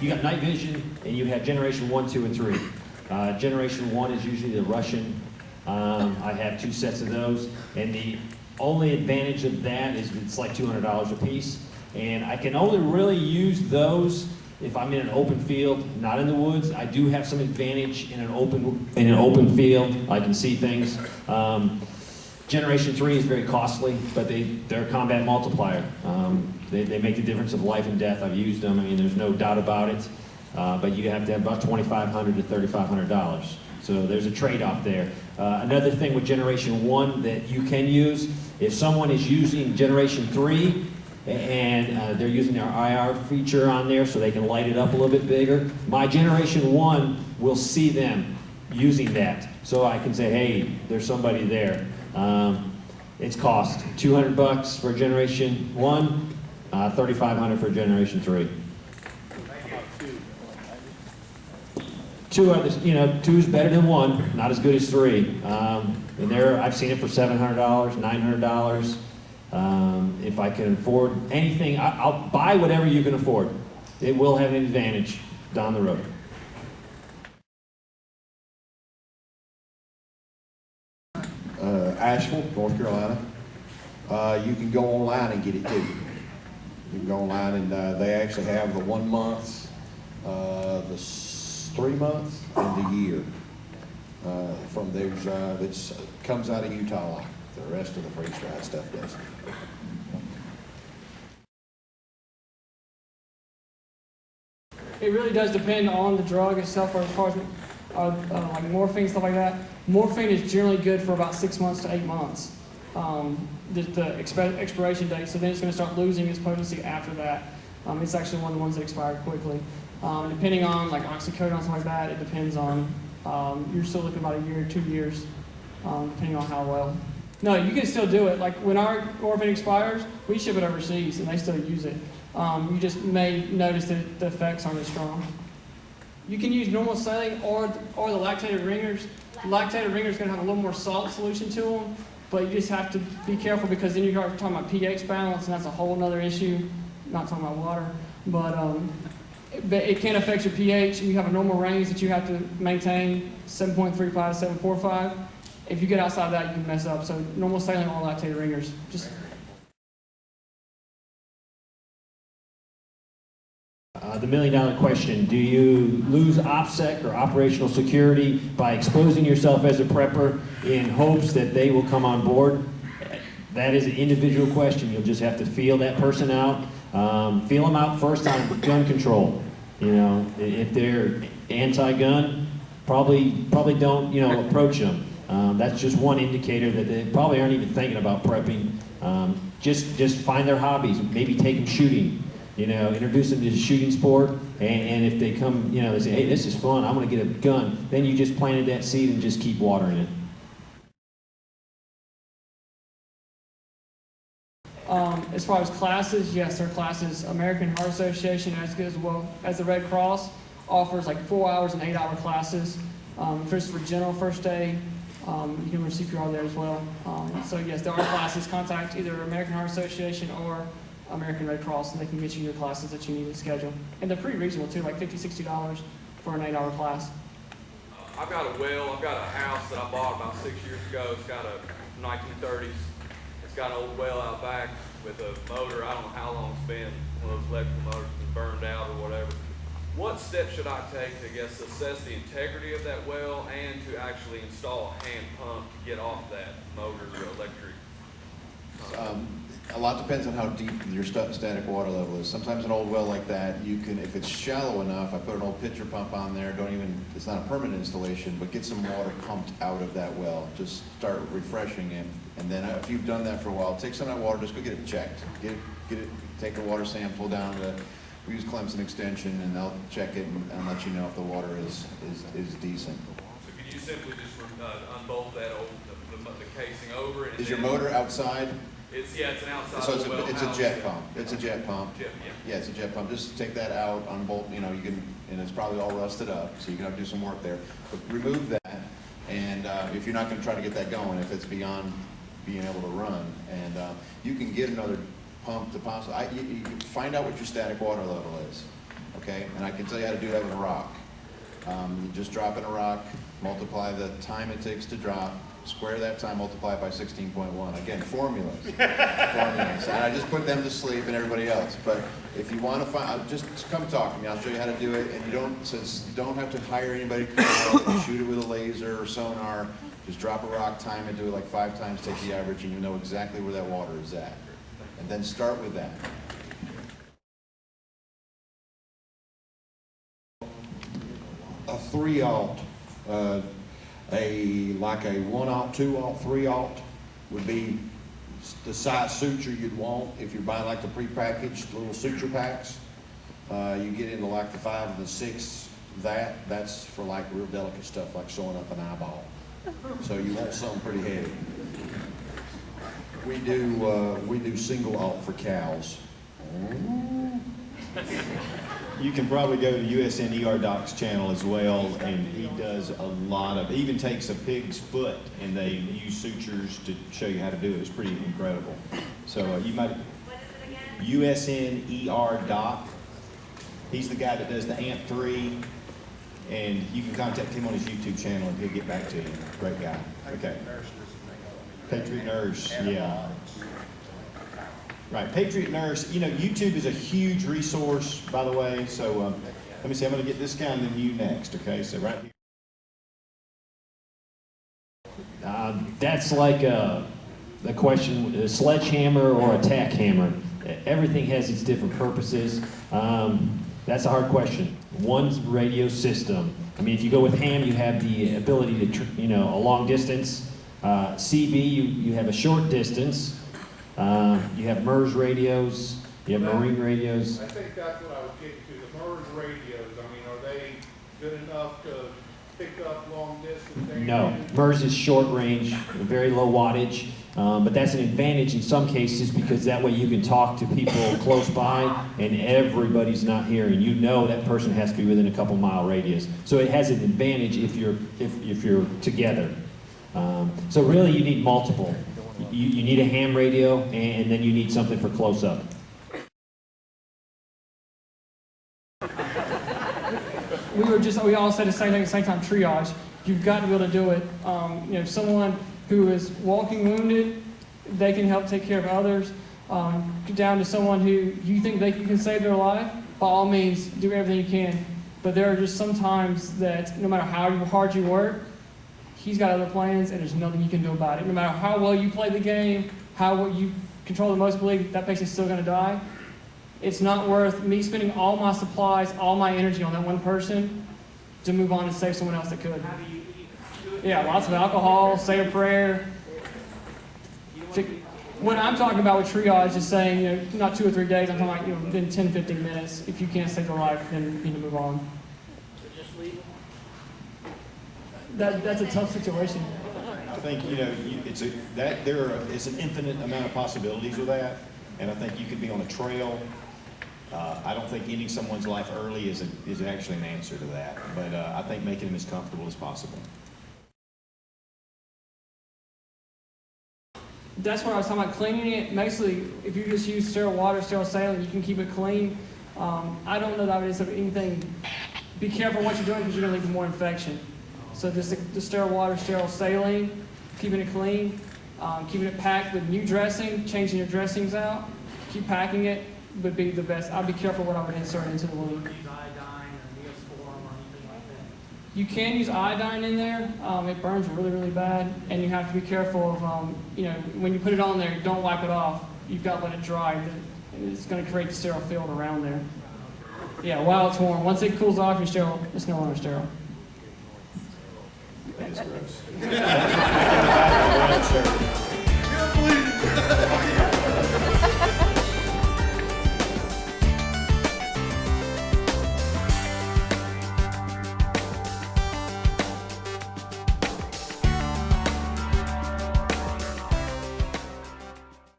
you got night vision, and you have generation 1, 2, and 3. Generation 1 is usually the Russian. I have 2 sets of those, and the only advantage of that is it's like $200 a piece, and I can only really use those if I'm in an open field, not in the woods. I do have some advantage in an open field. I can see things. Generation 3 is very costly, but they're a combat multiplier. They make the difference of life and death. I've used them. I mean, there's no doubt about it. But you have to have about $2,500 to $3,500. So there's a trade-off there. Another thing with Generation 1 that you can use, if someone is using Generation 3 and they're using their IR feature on there so they can light it up a little bit bigger, my Generation 1 will see them using that. So I can say, hey, there's somebody there. It's cost $200 for Generation 1, $3,500 for Generation 3. Two is better than 1, not as good as 3. And I've seen it for $700, $900. If I can afford anything, I'll buy whatever you can afford. It will have an advantage down the road. Asheville, North Carolina. You can go online and get it too. You can go online and they actually have the 1 month, the 3 months, and the year. From theirs, it comes out of Utah like the rest of the freeze-dried stuff does. It really does depend on the drug itself, or as far as like morphine, stuff like that. Morphine is generally good for about 6 months to 8 months. The expiration date, so then it's going to start losing its potency after that. It's actually one of the ones that expire quickly. Depending on like oxycodone, something like that, it depends on, you're still looking about 1 year, 2 years, depending on how well. No, you can still do it. Like when our morphine expires, we ship it overseas and they still use it. You just may notice that the effects aren't as strong. You can use normal saline or the lactated ringers. The lactated ringers are going to have a little more salt solution to them, but you just have to be careful because then you're talking about pH balance, and that's a whole other issue. Not talking about water, but it can affect your pH. You have a normal range that you have to maintain, 7.35 to 7.45. If you get outside of that, you can mess up. So normal saline or lactated ringers. The $1 million question, do you lose OPSEC or operational security by exposing yourself as a prepper in hopes that they will come on board? That is an individual question. You'll just have to feel that person out. Feel them out first on gun control. If they're anti-gun, probably don't, approach them. That's just one indicator that they probably aren't even thinking about prepping. Just find their hobbies. Maybe take them shooting. Introduce them to the shooting sport, and if they come, they say, hey, this is fun, I'm going to get a gun, then you just planted that seed and just keep watering it. As far as classes, yes, there are classes. American Heart Association, as good as well as the Red Cross, offers like 4 hours and 8 hour classes. First for general first aid, you can learn CPR there as well. So yes, there are classes. Contact either American Heart Association or American Red Cross, and they can get you your classes that you need to schedule. And they're pretty reasonable too, like $50, $60 for an 8 hour class. I've got a well, I've got a house that I bought about 6 years ago. It's got a 1930s. It's got an old well out back with a motor. I don't know how long it's been. One of those electrical motors has been burned out or whatever. What steps should I take to, assess the integrity of that well and to actually install a hand pump to get off that motor or electric? A lot depends on how deep your static water level is. Sometimes an old well like that, you can, if it's shallow enough, I put an old pitcher pump on there, it's not a permanent installation, but get some water pumped out of that well. Just start refreshing it. And then if you've done that for a while, take some of that water, just go get it checked. Get it, take a water sample down to, we use Clemson Extension, and they'll check it and let you know if the water is decent. So could you simply just unbolt that old, the casing over it? Is your motor outside? It's an outside. So it's a jet pump. It's a jet pump. Yeah, it's a jet pump. Just take that out, unbolt. You can, and it's probably all rusted up, so you can have to do some work there. But remove that, and if you're not going to try to get that going, if it's beyond being able to run, and you can get another pump to possibly. You find out what your static water level is, okay? And I can tell you how to do that with a rock. You just drop in a rock, multiply the time it takes to drop, square that time, multiply it by 16.1. Again, formulas. Formulas. And I just put them to sleep and everybody else. But if you want to find, just come talk to me. I'll show you how to do it. And you don't, since you don't have to hire anybody to come out and shoot it with a laser or sonar, just drop a rock, time it, do it like 5 times, take the average, and you know exactly where that water is at. And then start with that. A 3-aught, like a 1-aught, 2-aught, 3-aught would be the size suture you'd want if you're buying like the prepackaged little suture packs. You get into like the 5 and the 6, that's for like real delicate stuff like sewing up an eyeball. So you want something pretty heavy. We do single-aught for cows. You can probably go to USN Doc's channel as well, and he does a lot of, even takes a pig's foot and they use sutures to show you how to do it. It's pretty incredible. So you might, USN Doc. He's the guy that does the AMP3, and you can contact him on his YouTube channel and he'll get back to you. Great guy. Okay. Patriot Nurse, yeah. Right, Patriot Nurse, you know, YouTube is a huge resource, by the way, so let me see, I'm going to get this guy and then you next, okay? So right here. That's like a question, a sledgehammer or a tack hammer. Everything has its different purposes. That's a hard question. One's radio system. I mean, if you go with ham, you have the ability to, a long distance. CB, you have a short distance. You have MERS radios, you have marine radios. I think that's what I was getting to, the MERS radios. I mean, are they good enough to pick up long distance? No, MERS is short range, very low wattage, but that's an advantage in some cases because that way you can talk to people close by and everybody's not here, and you know that person has to be within a couple mile radius. So it has an advantage if you're together. So really you need multiple. You need a ham radio, and then you need something for close-up. We all said the same thing at the same time, triage. You've got to be able to do it. If someone who is walking wounded, they can help take care of others. Down to someone who you think they can save their life, by all means, do everything you can. But there are just some times that no matter how hard you work, he's got other plans, and there's nothing you can do about it. No matter how well you play the game, how well you control the most belief, that patient's still going to die. It's not worth me spending all my supplies, all my energy on that one person to move on and save someone else that could. Yeah, lots of alcohol, say a prayer. What I'm talking about with triage is saying, not 2 or 3 days, I'm talking about, within 10, 15 minutes. If you can't save their life, then you need to move on. That's a tough situation. I think, it's an infinite amount of possibilities with that, and I think you could be on a trail. I don't think ending someone's life early is actually an answer to that, but I think making them as comfortable as possible. That's what I was talking about, cleaning it. Basically, if you just use sterile water, sterile saline, you can keep it clean. I don't know that I would say anything. Be careful what you're doing because you're going to lead to more infection. So just the sterile water, sterile saline, keeping it clean, keeping it packed with new dressing, changing your dressings out, keep packing it would be the best. I'd be careful what I would insert into the wound. Use iodine or Neosporin or anything like that. You can use iodine in there. It burns really, really bad, and you have to be careful of, when you put it on there, don't wipe it off. You've got to let it dry. It's going to create the sterile field around there. Yeah, while it's warm. Once it cools off, you're sterile. It's no longer sterile. That is gross. Can't believe it.